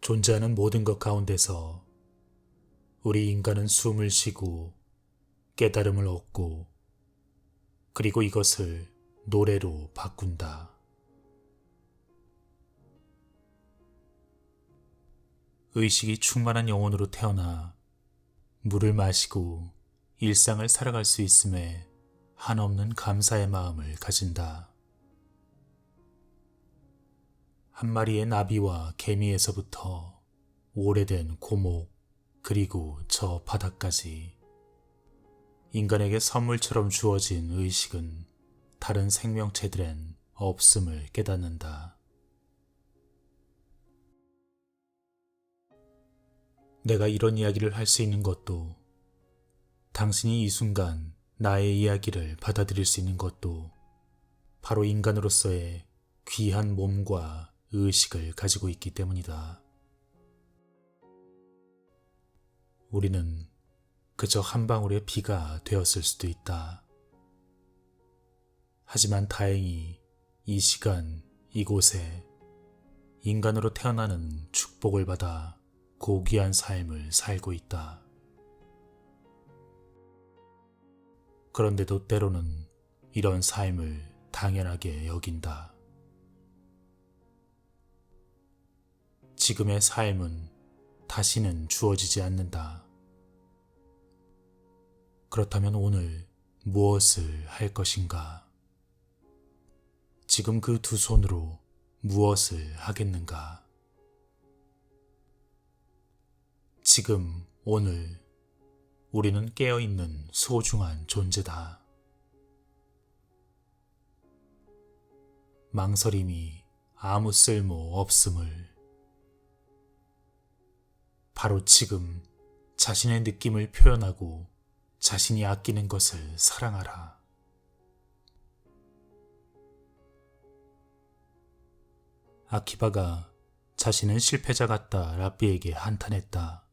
존재하는 모든 것 가운데서 우리 인간은 숨을 쉬고 깨달음을 얻고 그리고 이것을 노래로 바꾼다. 의식이 충만한 영혼으로 태어나 물을 마시고 일상을 살아갈 수 있음에 한없는 감사의 마음을 가진다. 한 마리의 나비와 개미에서부터 오래된 고목 그리고 저 바다까지 인간에게 선물처럼 주어진 의식은 다른 생명체들엔 없음을 깨닫는다. 내가 이런 이야기를 할 수 있는 것도, 당신이 이 순간 나의 이야기를 받아들일 수 있는 것도 바로 인간으로서의 귀한 몸과 의식을 가지고 있기 때문이다. 우리는 그저 한 방울의 비가 되었을 수도 있다. 하지만 다행히 이 시간, 이곳에 인간으로 태어나는 축복을 받아 고귀한 삶을 살고 있다. 그런데도 때로는 이런 삶을 당연하게 여긴다. 지금의 삶은 다시는 주어지지 않는다. 그렇다면 오늘 무엇을 할 것인가? 지금 그 두 손으로 무엇을 하겠는가? 지금, 오늘, 우리는 깨어있는 소중한 존재다. 망설임이 아무 쓸모 없음을, 바로 지금 자신의 느낌을 표현하고 자신이 아끼는 것을 사랑하라. 아키바가 자신은 실패자 같다 라삐에게 한탄했다.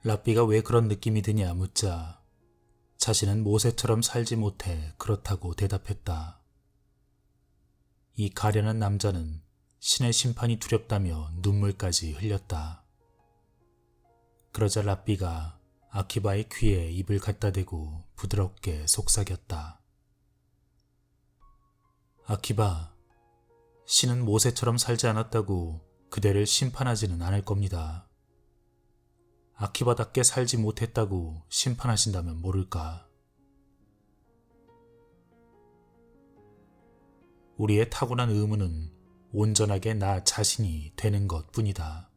라삐가 왜 그런 느낌이 드냐 묻자 자신은 모세처럼 살지 못해 그렇다고 대답했다. 이 가련한 남자는 신의 심판이 두렵다며 눈물까지 흘렸다. 그러자 라삐가 아키바의 귀에 입을 갖다 대고 부드럽게 속삭였다. 아키바, 신은 모세처럼 살지 않았다고 그대를 심판하지는 않을 겁니다. 아키바답게 살지 못했다고 심판하신다면 모를까. 우리의 타고난 의무는 온전하게 나 자신이 되는 것 뿐이다.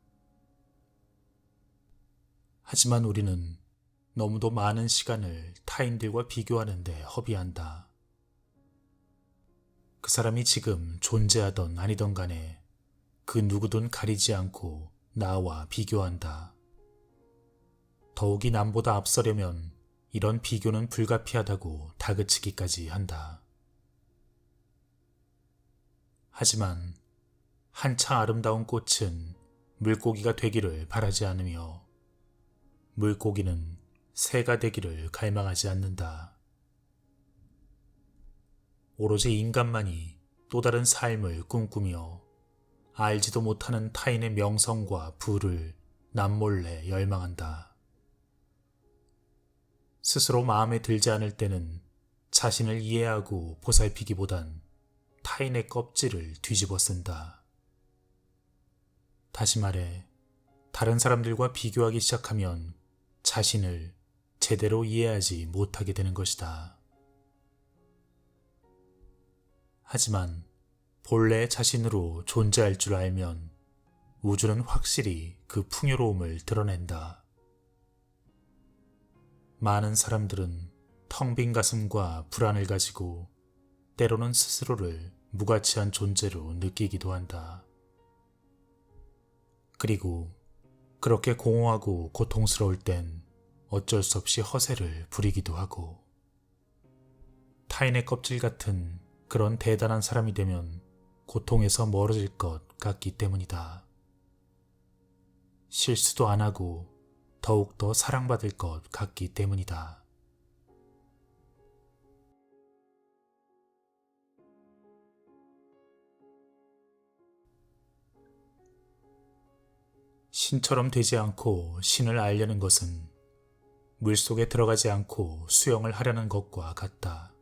하지만 우리는 너무도 많은 시간을 타인들과 비교하는데 허비한다. 그 사람이 지금 존재하던 아니던 간에 그 누구든 가리지 않고 나와 비교한다. 더욱이 남보다 앞서려면 이런 비교는 불가피하다고 다그치기까지 한다. 하지만 한창 아름다운 꽃은 물고기가 되기를 바라지 않으며 물고기는 새가 되기를 갈망하지 않는다. 오로지 인간만이 또 다른 삶을 꿈꾸며 알지도 못하는 타인의 명성과 부를 남몰래 열망한다. 스스로 마음에 들지 않을 때는 자신을 이해하고 보살피기보단 타인의 껍질을 뒤집어 쓴다. 다시 말해, 다른 사람들과 비교하기 시작하면 자신을 제대로 이해하지 못하게 되는 것이다. 하지만 본래의 자신으로 존재할 줄 알면 우주는 확실히 그 풍요로움을 드러낸다. 많은 사람들은 텅 빈 가슴과 불안을 가지고 때로는 스스로를 무가치한 존재로 느끼기도 한다. 그리고 그렇게 공허하고 고통스러울 땐 어쩔 수 없이 허세를 부리기도 하고 타인의 껍질 같은 그런 대단한 사람이 되면 고통에서 멀어질 것 같기 때문이다. 실수도 안 하고 더욱더 사랑받을 것 같기 때문이다. 신처럼 되지 않고 신을 알려는 것은 물속에 들어가지 않고 수영을 하려는 것과 같다.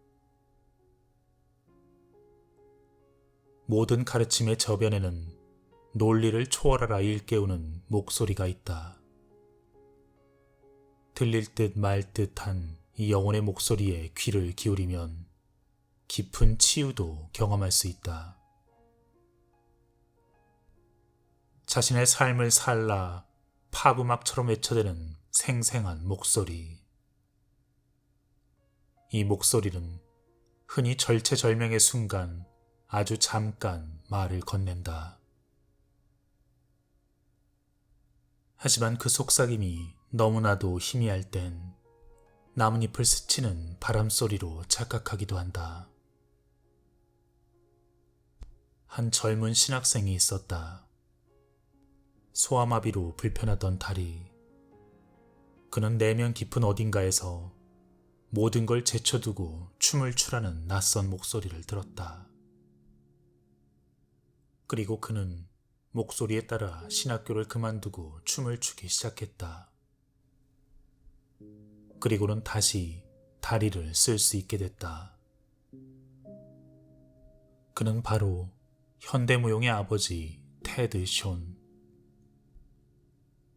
모든 가르침의 저변에는 논리를 초월하라 일깨우는 목소리가 있다. 들릴 듯 말 듯한 이 영혼의 목소리에 귀를 기울이면 깊은 치유도 경험할 수 있다. 자신의 삶을 살라 팝음악처럼 외쳐대는 생생한 목소리. 이 목소리는 흔히 절체절명의 순간 아주 잠깐 말을 건넨다. 하지만 그 속삭임이 너무나도 희미할 땐 나뭇잎을 스치는 바람소리로 착각하기도 한다. 한 젊은 신학생이 있었다. 소아마비로 불편하던 다리. 그는 내면 깊은 어딘가에서 모든 걸 제쳐두고 춤을 추라는 낯선 목소리를 들었다. 그리고 그는 목소리에 따라 신학교를 그만두고 춤을 추기 시작했다. 그리고는 다시 다리를 쓸 수 있게 됐다. 그는 바로 현대무용의 아버지 테드 숀.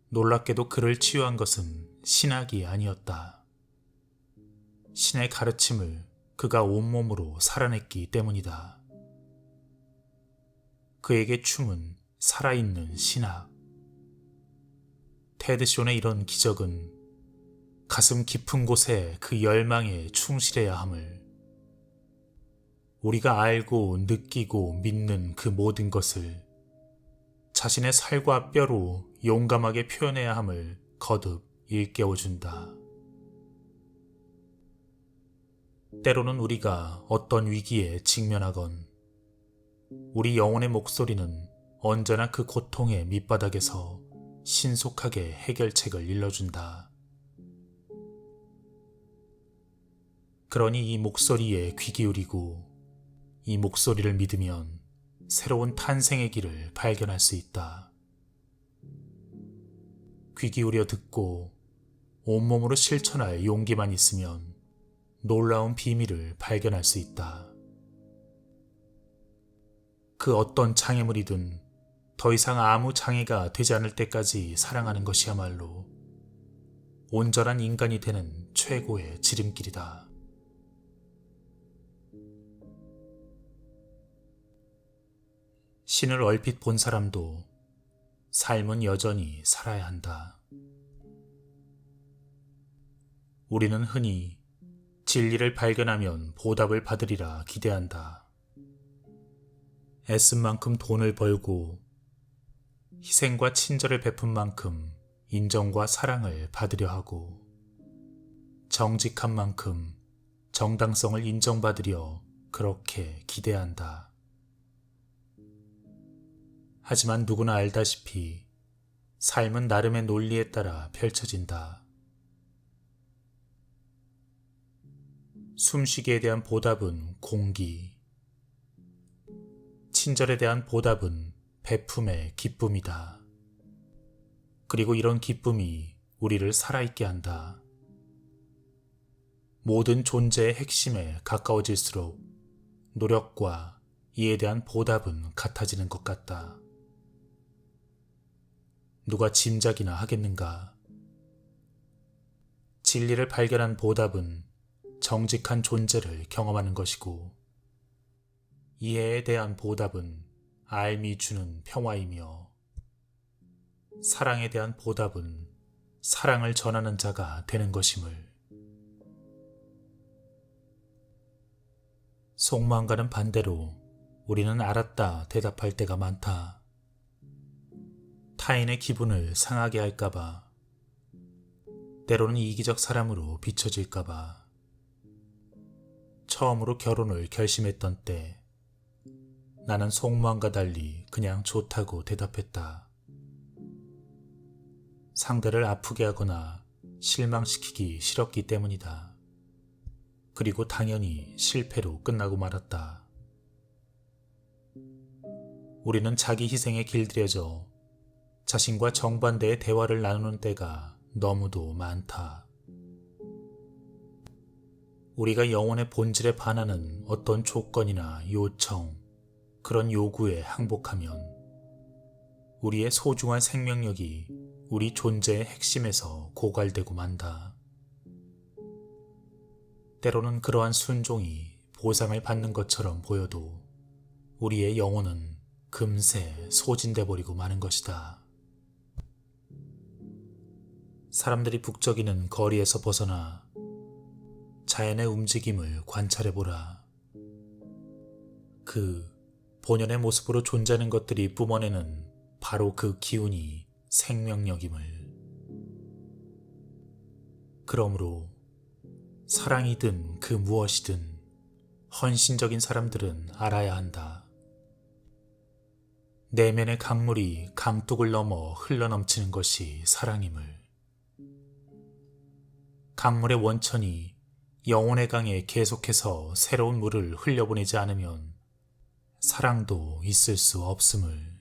놀랍게도 그를 치유한 것은 신학이 아니었다. 신의 가르침을 그가 온몸으로 살아냈기 때문이다. 그에게 춤은 살아있는 신학. 테드 숀의 이런 기적은 가슴 깊은 곳에 그 열망에 충실해야 함을, 우리가 알고 느끼고 믿는 그 모든 것을 자신의 살과 뼈로 용감하게 표현해야 함을 거듭 일깨워준다. 때로는 우리가 어떤 위기에 직면하건 우리 영혼의 목소리는 언제나 그 고통의 밑바닥에서 신속하게 해결책을 일러준다. 그러니 이 목소리에 귀 기울이고 이 목소리를 믿으면 새로운 탄생의 길을 발견할 수 있다. 귀 기울여 듣고 온몸으로 실천할 용기만 있으면 놀라운 비밀을 발견할 수 있다. 그 어떤 장애물이든 더 이상 아무 장애가 되지 않을 때까지 사랑하는 것이야말로 온전한 인간이 되는 최고의 지름길이다. 신을 얼핏 본 사람도 삶은 여전히 살아야 한다. 우리는 흔히 진리를 발견하면 보답을 받으리라 기대한다. 애쓴 만큼 돈을 벌고 희생과 친절을 베푼 만큼 인정과 사랑을 받으려 하고 정직한 만큼 정당성을 인정받으려 그렇게 기대한다. 하지만 누구나 알다시피 삶은 나름의 논리에 따라 펼쳐진다. 숨쉬기에 대한 보답은 공기, 친절에 대한 보답은 베품의 기쁨이다. 그리고 이런 기쁨이 우리를 살아있게 한다. 모든 존재의 핵심에 가까워질수록 노력과 이에 대한 보답은 같아지는 것 같다. 누가 짐작이나 하겠는가? 진리를 발견한 보답은 정직한 존재를 경험하는 것이고, 이해에 대한 보답은 알미 주는 평화이며, 사랑에 대한 보답은 사랑을 전하는 자가 되는 것임을. 속마음과는 반대로 우리는 알았다 대답할 때가 많다. 타인의 기분을 상하게 할까봐, 때로는 이기적 사람으로 비춰질까봐. 처음으로 결혼을 결심했던 때 나는 속마음과 달리 그냥 좋다고 대답했다. 상대를 아프게 하거나 실망시키기 싫었기 때문이다. 그리고 당연히 실패로 끝나고 말았다. 우리는 자기 희생에 길들여져 자신과 정반대의 대화를 나누는 때가 너무도 많다. 우리가 영혼의 본질에 반하는 어떤 조건이나 요청, 그런 요구에 항복하면 우리의 소중한 생명력이 우리 존재의 핵심에서 고갈되고 만다. 때로는 그러한 순종이 보상을 받는 것처럼 보여도 우리의 영혼은 금세 소진돼 버리고 마는 것이다. 사람들이 북적이는 거리에서 벗어나 자연의 움직임을 관찰해보라. 그 본연의 모습으로 존재하는 것들이 뿜어내는 바로 그 기운이 생명력임을. 그러므로 사랑이든 그 무엇이든 헌신적인 사람들은 알아야 한다. 내면의 강물이 강둑을 넘어 흘러넘치는 것이 사랑임을. 강물의 원천이 영혼의 강에 계속해서 새로운 물을 흘려보내지 않으면 사랑도 있을 수 없음을.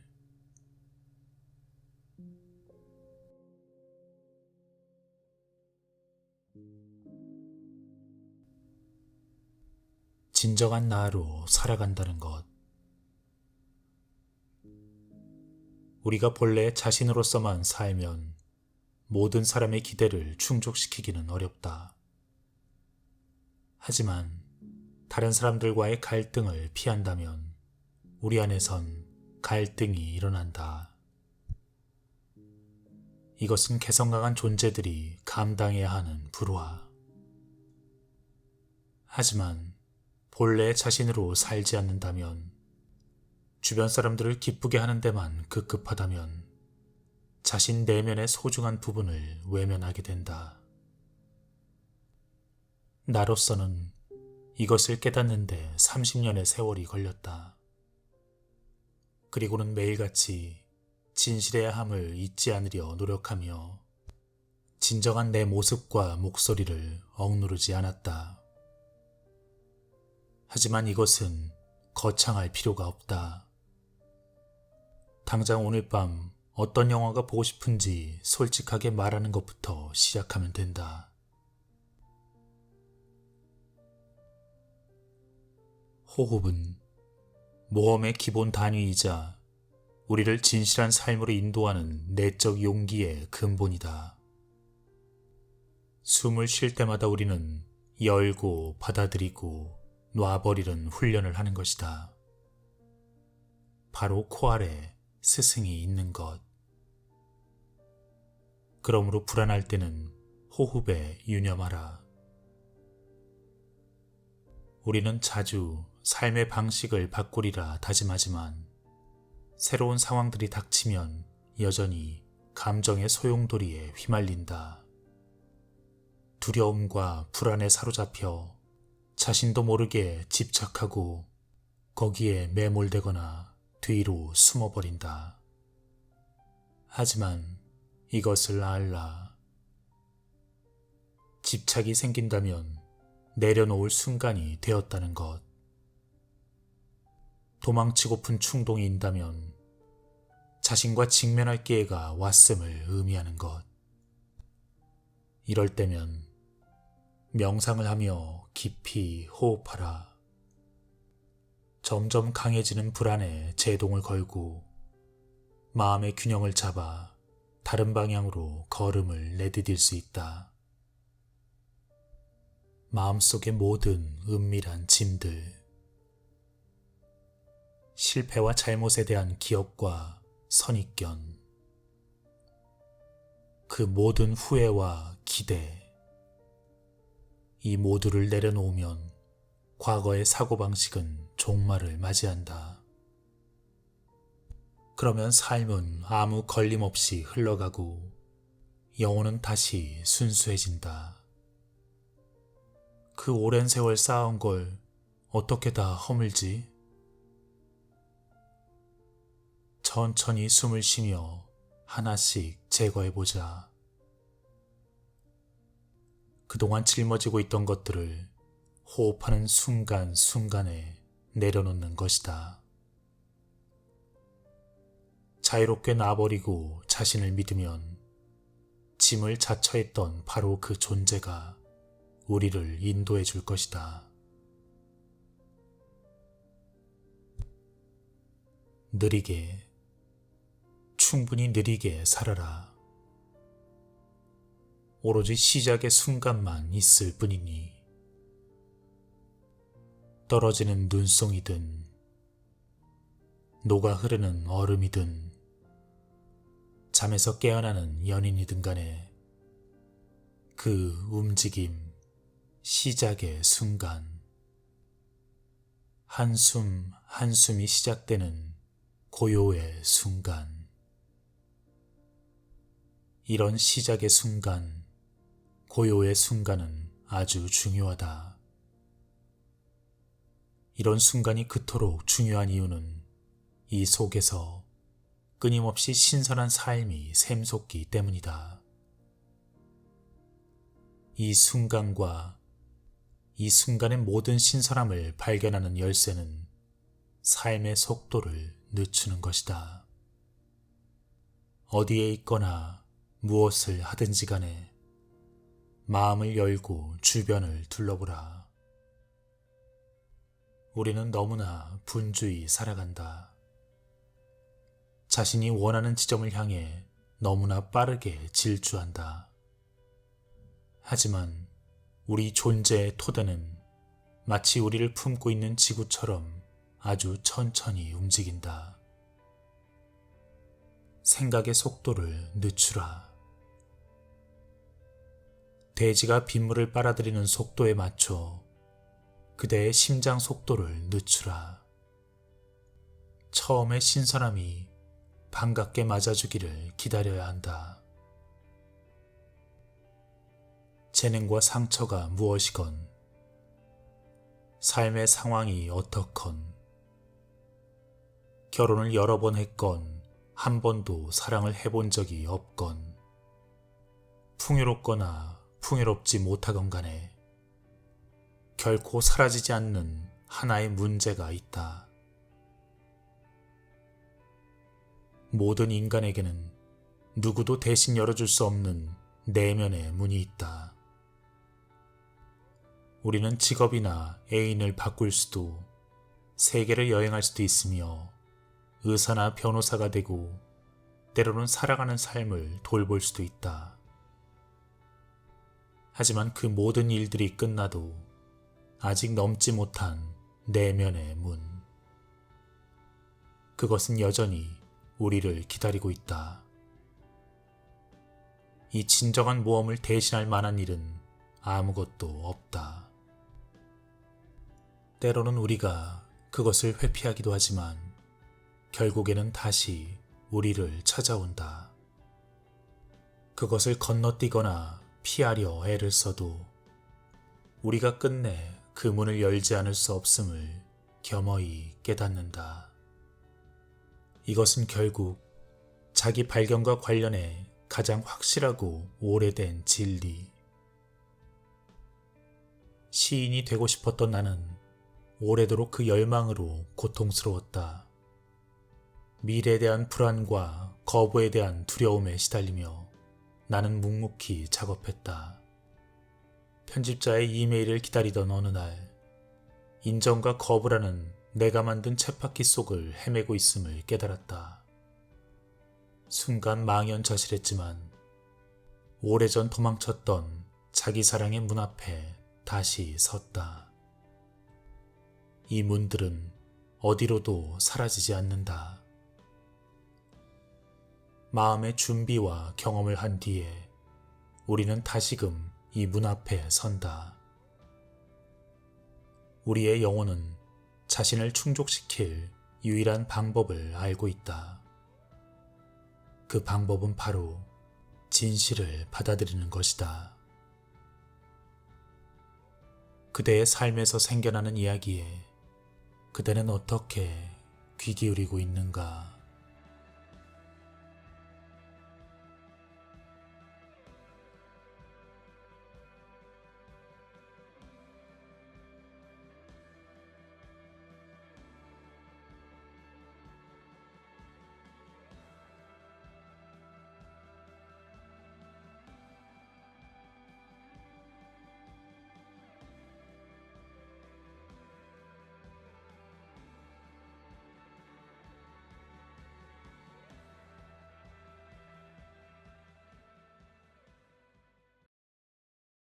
진정한 나로 살아간다는 것. 우리가 본래 자신으로서만 살면 모든 사람의 기대를 충족시키기는 어렵다. 하지만 다른 사람들과의 갈등을 피한다면 우리 안에선 갈등이 일어난다. 이것은 개성 강한 존재들이 감당해야 하는 불화. 하지만 본래 자신으로 살지 않는다면, 주변 사람들을 기쁘게 하는 데만 급급하다면 자신 내면의 소중한 부분을 외면하게 된다. 나로서는 이것을 깨닫는데 30년의 세월이 걸렸다. 그리고는 매일같이 진실해야 함을 잊지 않으려 노력하며 진정한 내 모습과 목소리를 억누르지 않았다. 하지만 이것은 거창할 필요가 없다. 당장 오늘 밤 어떤 영화가 보고 싶은지 솔직하게 말하는 것부터 시작하면 된다. 호흡은 모험의 기본 단위이자 우리를 진실한 삶으로 인도하는 내적 용기의 근본이다. 숨을 쉴 때마다 우리는 열고 받아들이고 놔버리는 훈련을 하는 것이다. 바로 코아래 스승이 있는 것. 그러므로 불안할 때는 호흡에 유념하라. 우리는 자주 삶의 방식을 바꾸리라 다짐하지만 새로운 상황들이 닥치면 여전히 감정의 소용돌이에 휘말린다. 두려움과 불안에 사로잡혀 자신도 모르게 집착하고 거기에 매몰되거나 뒤로 숨어버린다. 하지만 이것을 알라. 집착이 생긴다면 내려놓을 순간이 되었다는 것. 도망치고픈 충동이 있다면 자신과 직면할 기회가 왔음을 의미하는 것. 이럴 때면 명상을 하며 깊이 호흡하라. 점점 강해지는 불안에 제동을 걸고 마음의 균형을 잡아 다른 방향으로 걸음을 내디딜 수 있다. 마음속의 모든 은밀한 짐들, 실패와 잘못에 대한 기억과 선입견, 그 모든 후회와 기대, 이 모두를 내려놓으면 과거의 사고방식은 종말을 맞이한다. 그러면 삶은 아무 걸림 없이 흘러가고 영혼은 다시 순수해진다. 그 오랜 세월 쌓아온 걸 어떻게 다 허물지? 천천히 숨을 쉬며 하나씩 제거해보자. 그동안 짊어지고 있던 것들을 호흡하는 순간순간에 내려놓는 것이다. 자유롭게 놔버리고 자신을 믿으면 짐을 자처했던 바로 그 존재가 우리를 인도해 줄 것이다. 느리게, 충분히 느리게 살아라. 오로지 시작의 순간만 있을 뿐이니 떨어지는 눈송이든 녹아 흐르는 얼음이든 잠에서 깨어나는 연인이든 간에 그 움직임, 시작의 순간, 한숨 한숨이 시작되는 고요의 순간, 이런 시작의 순간, 고요의 순간은 아주 중요하다. 이런 순간이 그토록 중요한 이유는 이 속에서 끊임없이 신선한 삶이 샘솟기 때문이다. 이 순간과 이 순간의 모든 신선함을 발견하는 열쇠는 삶의 속도를 늦추는 것이다. 어디에 있거나 무엇을 하든지 간에 마음을 열고 주변을 둘러보라. 우리는 너무나 분주히 살아간다. 자신이 원하는 지점을 향해 너무나 빠르게 질주한다. 하지만 우리 존재의 토대는 마치 우리를 품고 있는 지구처럼 아주 천천히 움직인다. 생각의 속도를 늦추라. 돼지가 빗물을 빨아들이는 속도에 맞춰 그대의 심장 속도를 늦추라. 처음의 신선함이 반갑게 맞아주기를 기다려야 한다. 재능과 상처가 무엇이건, 삶의 상황이 어떻건, 결혼을 여러 번 했건 한 번도 사랑을 해본 적이 없건, 풍요롭거나 풍요롭지 못하건 간에 결코 사라지지 않는 하나의 문제가 있다. 모든 인간에게는 누구도 대신 열어줄 수 없는 내면의 문이 있다. 우리는 직업이나 애인을 바꿀 수도, 세계를 여행할 수도 있으며 의사나 변호사가 되고 때로는 살아가는 삶을 돌볼 수도 있다. 하지만 그 모든 일들이 끝나도 아직 넘지 못한 내면의 문, 그것은 여전히 우리를 기다리고 있다. 이 진정한 모험을 대신할 만한 일은 아무것도 없다. 때로는 우리가 그것을 회피하기도 하지만 결국에는 다시 우리를 찾아온다. 그것을 건너뛰거나 피하려 애를 써도 우리가 끝내 그 문을 열지 않을 수 없음을 겸허히 깨닫는다. 이것은 결국 자기 발견과 관련해 가장 확실하고 오래된 진리. 시인이 되고 싶었던 나는 오래도록 그 열망으로 고통스러웠다. 미래에 대한 불안과 거부에 대한 두려움에 시달리며 나는 묵묵히 작업했다. 편집자의 이메일을 기다리던 어느 날, 인정과 거부라는 내가 만든 쳇바퀴 속을 헤매고 있음을 깨달았다. 순간 망연자실했지만 오래전 도망쳤던 자기 사랑의 문 앞에 다시 섰다. 이 문들은 어디로도 사라지지 않는다. 마음의 준비와 경험을 한 뒤에 우리는 다시금 이 문 앞에 선다. 우리의 영혼은 자신을 충족시킬 유일한 방법을 알고 있다. 그 방법은 바로 진실을 받아들이는 것이다. 그대의 삶에서 생겨나는 이야기에 그대는 어떻게 귀 기울이고 있는가?